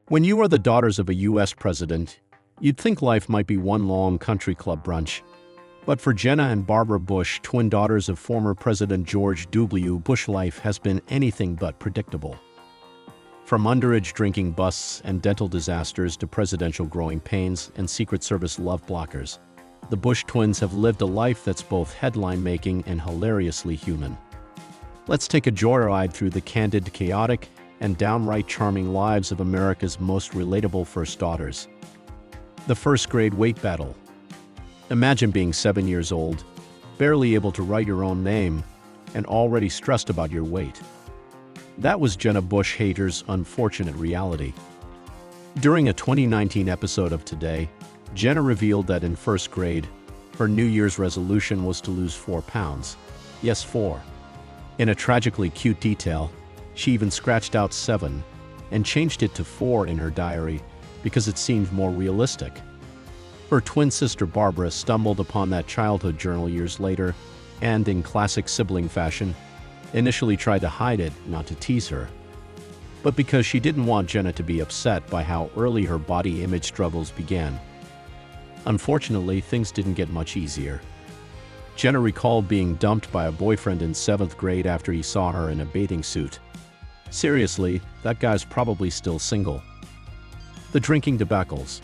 When you are the daughters of a U.S. president, you'd think life might be one long country club brunch. But for Jenna and Barbara Bush, twin daughters of former President George W. Bush, life has been anything but predictable. From underage drinking busts and dental disasters to presidential growing pains and Secret Service love blockers, the Bush twins have lived a life that's both headline-making and hilariously human. Let's take a joyride through the candid, chaotic, and downright charming lives of America's most relatable first daughters. The first grade weight battle. Imagine being 7 years old, barely able to write your own name, and already stressed about your weight. That was Jenna Bush Hater's unfortunate reality. During a 2019 episode of Today, Jenna revealed that in first grade, her New Year's resolution was to lose 4 pounds. Yes, 4. In a tragically cute detail, she even scratched out 7 and changed it to 4 in her diary because it seemed more realistic. Her twin sister Barbara stumbled upon that childhood journal years later and, in classic sibling fashion, initially tried to hide it, not to tease her. But because she didn't want Jenna to be upset by how early her body image struggles began. Unfortunately, things didn't get much easier. Jenna recalled being dumped by a boyfriend in 7th grade after he saw her in a bathing suit. Seriously, that guy's probably still single. The drinking debacles.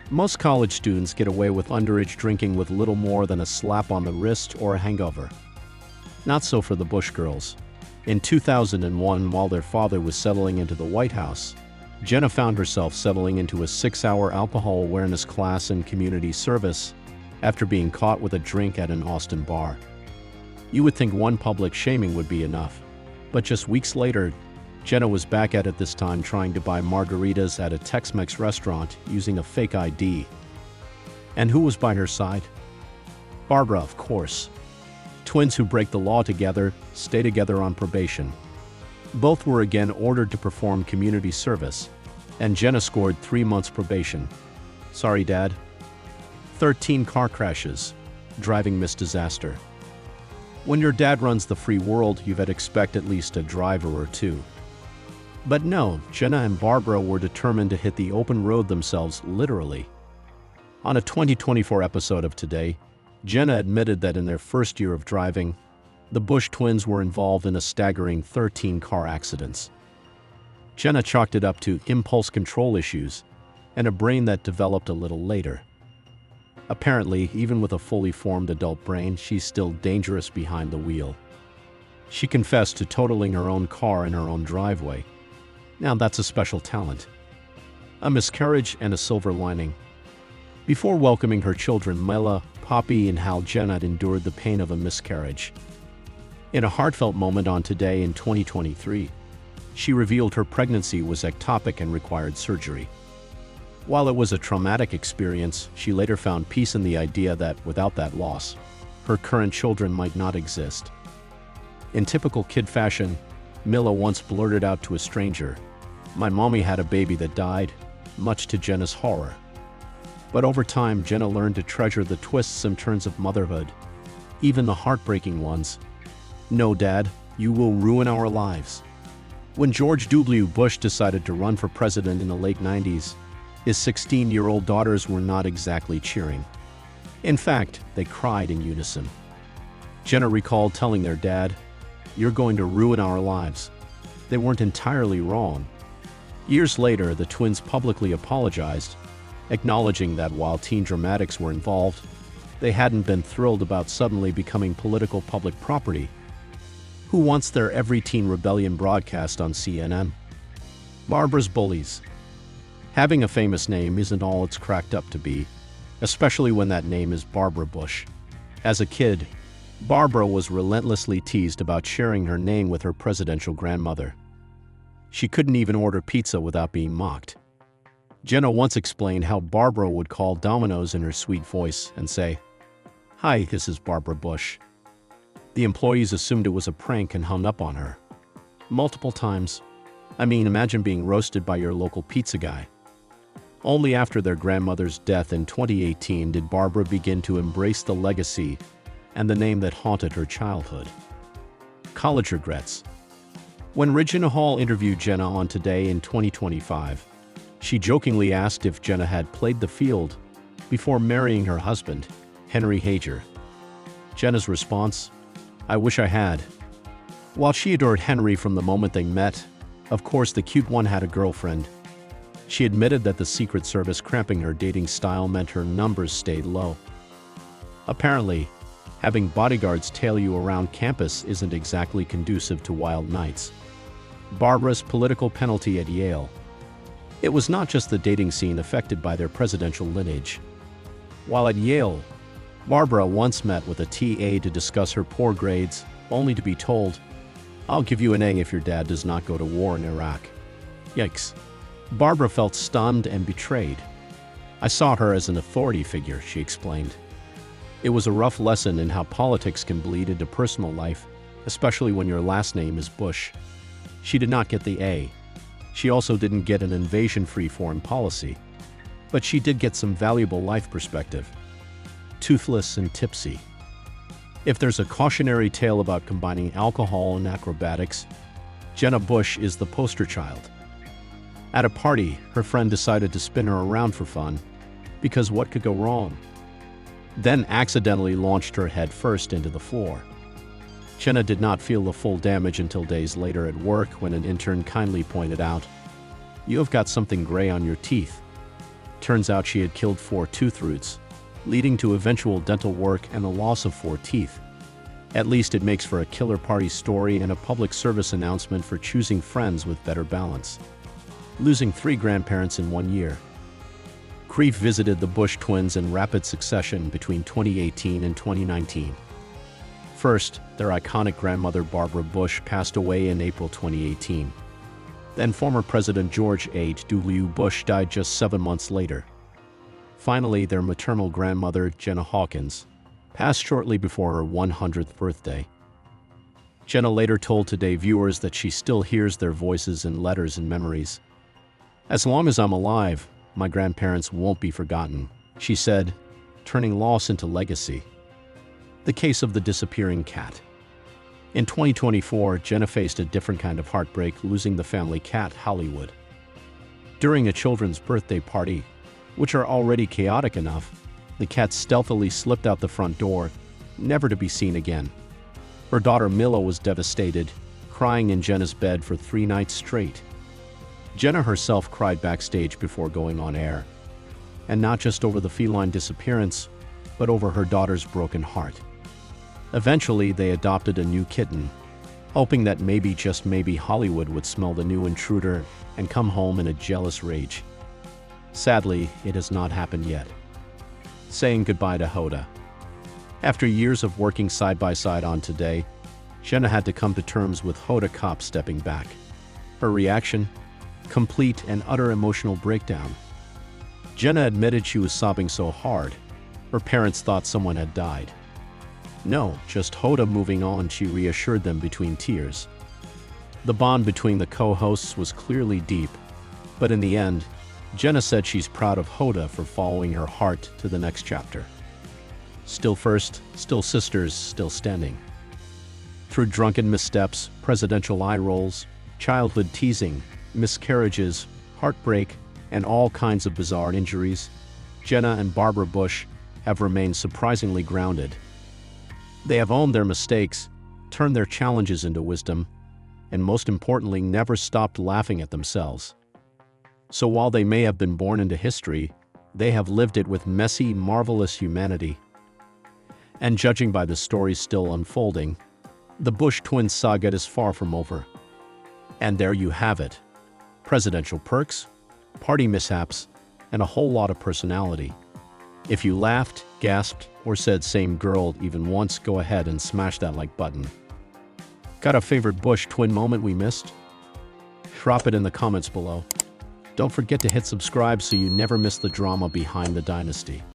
Most college students get away with underage drinking with little more than a slap on the wrist or a hangover. Not so for the Bush girls. In 2001, while their father was settling into the White House, Jenna found herself settling into a 6-hour alcohol awareness class in community service after being caught with a drink at an Austin bar. You would think one public shaming would be enough, but just weeks later, Jenna was back at it, this time trying to buy margaritas at a Tex-Mex restaurant using a fake ID. And who was by her side? Barbara, of course. Twins who break the law together stay together on probation. Both were again ordered to perform community service, and Jenna scored 3 months probation. Sorry, Dad. 13 car crashes, driving miss disaster. When your dad runs the free world, you'd expect at least a driver or two. But no, Jenna and Barbara were determined to hit the open road themselves, literally. On a 2024 episode of Today, Jenna admitted that in their first year of driving, the Bush twins were involved in a staggering 13 car accidents. Jenna chalked it up to impulse control issues and a brain that developed a little later. Apparently, even with a fully formed adult brain, she's still dangerous behind the wheel. She confessed to totaling her own car in her own driveway. Now that's a special talent. A miscarriage and a silver lining. Before welcoming her children Mela, Poppy, and Hal, Jenna had endured the pain of a miscarriage. In a heartfelt moment on Today in 2023, she revealed her pregnancy was ectopic and required surgery. While it was a traumatic experience, she later found peace in the idea that, without that loss, her current children might not exist. In typical kid fashion, Mila once blurted out to a stranger, "My mommy had a baby that died," much to Jenna's horror. But over time, Jenna learned to treasure the twists and turns of motherhood, even the heartbreaking ones. "No, Dad, you will ruin our lives." When George W. Bush decided to run for president in the late 90s, his 16-year-old daughters were not exactly cheering. In fact, they cried in unison. Jenna recalled telling their dad, "You're going to ruin our lives." They weren't entirely wrong. Years later, the twins publicly apologized, acknowledging that while teen dramatics were involved, they hadn't been thrilled about suddenly becoming political public property. Who wants their every teen rebellion broadcast on CNN? Barbara's bullies. Having a famous name isn't all it's cracked up to be, especially when that name is Barbara Bush. As a kid, Barbara was relentlessly teased about sharing her name with her presidential grandmother. She couldn't even order pizza without being mocked. Jenna once explained how Barbara would call Domino's in her sweet voice and say, "Hi, this is Barbara Bush." The employees assumed it was a prank and hung up on her. Multiple times. I mean, imagine being roasted by your local pizza guy. Only after their grandmother's death in 2018 did Barbara begin to embrace the legacy and the name that haunted her childhood. College regrets. When Regina Hall interviewed Jenna on Today in 2025, She jokingly asked if Jenna had played the field before marrying her husband, Henry Hager. Jenna's response: "I wish I had." While she adored Henry from the moment they met, of course the cute one had a girlfriend. She admitted that the Secret Service cramping her dating style meant her numbers stayed low. Apparently, having bodyguards tail you around campus isn't exactly conducive to wild nights. Barbara's political penalty at Yale. It was not just the dating scene affected by their presidential lineage. While at Yale, Barbara once met with a TA to discuss her poor grades, only to be told, "I'll give you an A if your dad does not go to war in Iraq." Yikes. Barbara felt stunned and betrayed. "I saw her as an authority figure," she explained. It was a rough lesson in how politics can bleed into personal life, especially when your last name is Bush. She did not get the A. She also didn't get an invasion-free foreign policy. But she did get some valuable life perspective. Toothless and tipsy. If there's a cautionary tale about combining alcohol and acrobatics, Jenna Bush is the poster child. At a party, her friend decided to spin her around for fun, because what could go wrong? Then accidentally launched her head first into the floor. Jenna did not feel the full damage until days later at work when an intern kindly pointed out, "You have got something gray on your teeth." Turns out she had killed 4 tooth roots, leading to eventual dental work and the loss of 4 teeth. At least it makes for a killer party story and a public service announcement for choosing friends with better balance. Losing 3 grandparents in 1 year. Grief visited the Bush twins in rapid succession between 2018 and 2019. First, their iconic grandmother Barbara Bush passed away in April 2018. Then former President George H.W. Bush died just 7 months later. Finally, their maternal grandmother, Jenna Hawkins, passed shortly before her 100th birthday. Jenna later told Today viewers that she still hears their voices in letters and memories. "As long as I'm alive, my grandparents won't be forgotten," she said, turning loss into legacy. The case of the disappearing cat. In 2024, Jenna faced a different kind of heartbreak, losing the family cat, Hollywood. During a children's birthday party, which are already chaotic enough, the cat stealthily slipped out the front door, never to be seen again. Her daughter Mila was devastated, crying in Jenna's bed for 3 nights straight. Jenna herself cried backstage before going on air. And not just over the feline disappearance, but over her daughter's broken heart. Eventually, they adopted a new kitten, hoping that maybe, just maybe, Hollywood would smell the new intruder and come home in a jealous rage. Sadly, it has not happened yet. Saying goodbye to Hoda. After years of working side by side on Today, Jenna had to come to terms with Hoda Kotb stepping back. Her reaction? Complete and utter emotional breakdown. Jenna admitted she was sobbing so hard, her parents thought someone had died. "No, just Hoda moving on," she reassured them between tears. The bond between the co-hosts was clearly deep, but in the end, Jenna said she's proud of Hoda for following her heart to the next chapter. Still first, still sisters, still standing. Through drunken missteps, presidential eye rolls, childhood teasing, miscarriages, heartbreak, and all kinds of bizarre injuries, Jenna and Barbara Bush have remained surprisingly grounded. They have owned their mistakes, turned their challenges into wisdom, and most importantly, never stopped laughing at themselves. So while they may have been born into history, they have lived it with messy, marvelous humanity. And judging by the stories still unfolding, the Bush twins saga is far from over. And there you have it. Presidential perks, party mishaps, and a whole lot of personality. If you laughed, gasped, or said "same girl" even once, go ahead and smash that like button. Got a favorite Bush twin moment we missed? Drop it in the comments below. Don't forget to hit subscribe so you never miss the drama behind the dynasty.